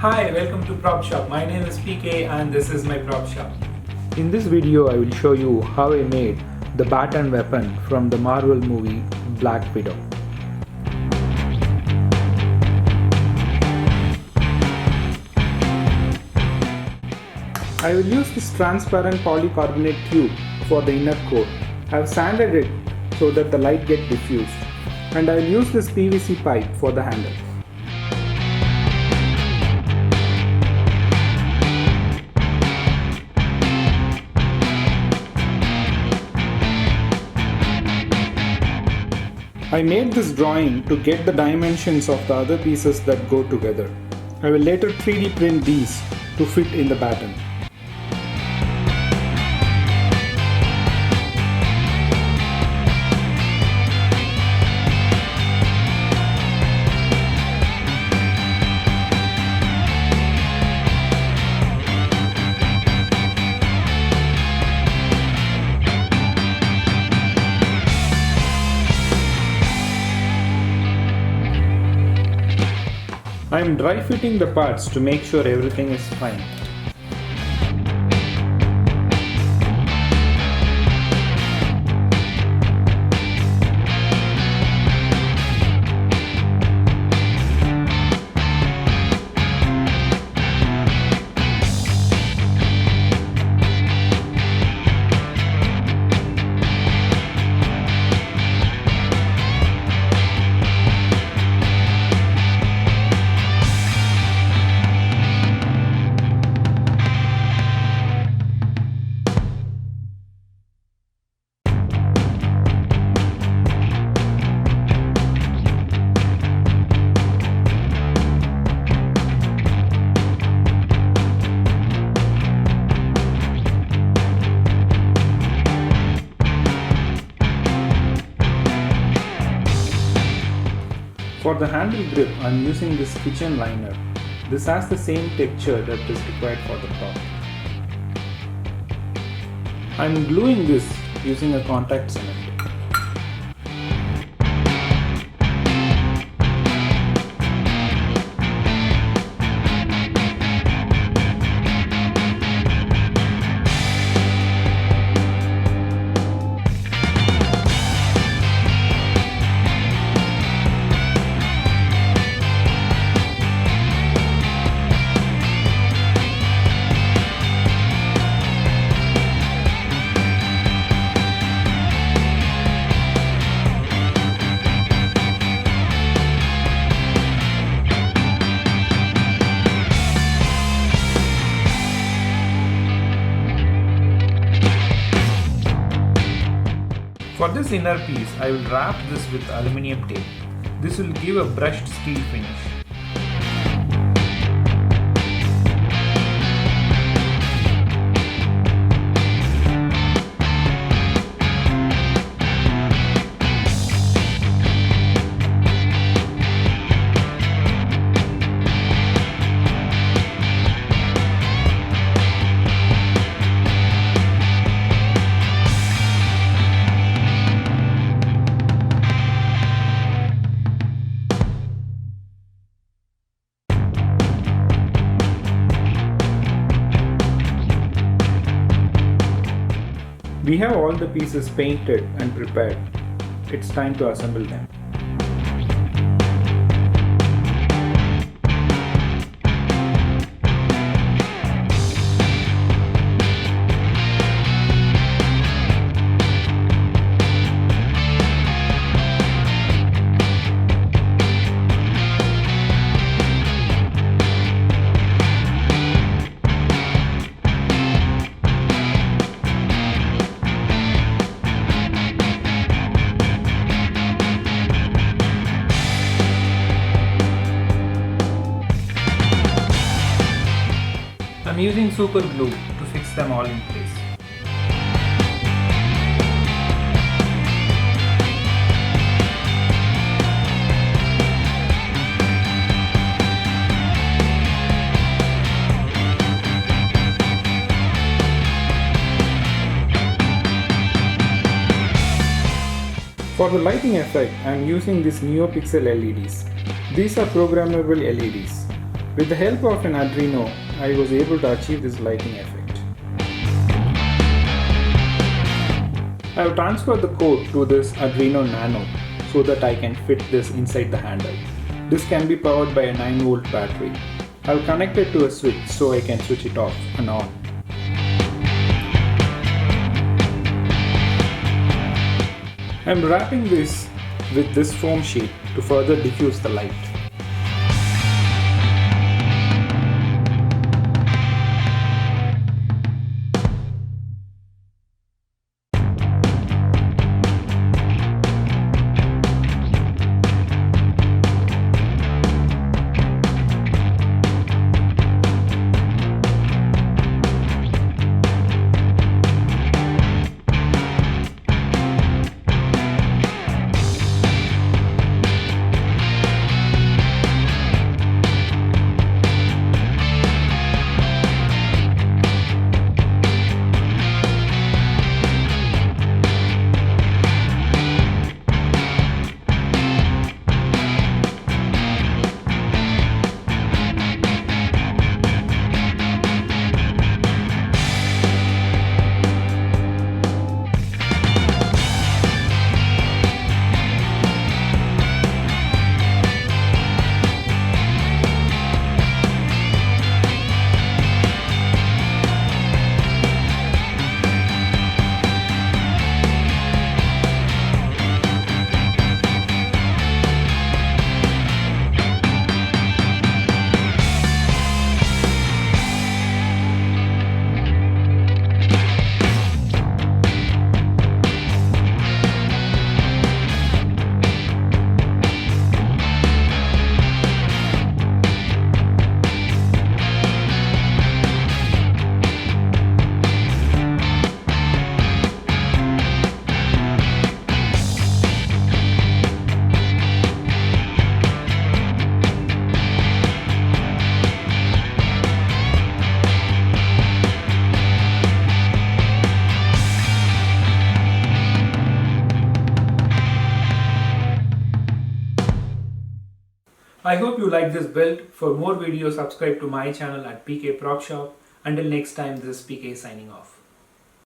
Hi, welcome to Prop Shop. My name is PK and this is my prop shop. In this video, I will show you how I made the Baton weapon from the Marvel movie Black Widow. I will use this transparent polycarbonate tube for the inner coat. I have sanded it so that the light gets diffused, and I will use this PVC pipe for the handle. I made this drawing to get the dimensions of the other pieces that go together. I will later 3D print these to fit in the baton. I am dry fitting the parts to make sure everything is fine. For the handle grip, I am using this kitchen liner. This has the same texture that is required for the top. I am gluing this using a contact cement. For this inner piece, I will wrap this with aluminium tape. This will give a brushed steel finish. We have all the pieces painted and prepared. It's time to assemble them. I'm using super glue to fix them all in place. For the lighting effect, I am using these NeoPixel LEDs. These are programmable LEDs. With the help of an Arduino, I was able to achieve this lighting effect. I have transferred the code to this Arduino Nano so that I can fit this inside the handle. This can be powered by a 9-volt battery. I have connected to a switch so I can switch it off and on. I am wrapping this with this foam sheet to further diffuse the light. I hope you like this build. For more videos, subscribe to my channel at PK Prop Shop. Until next time, this is PK signing off.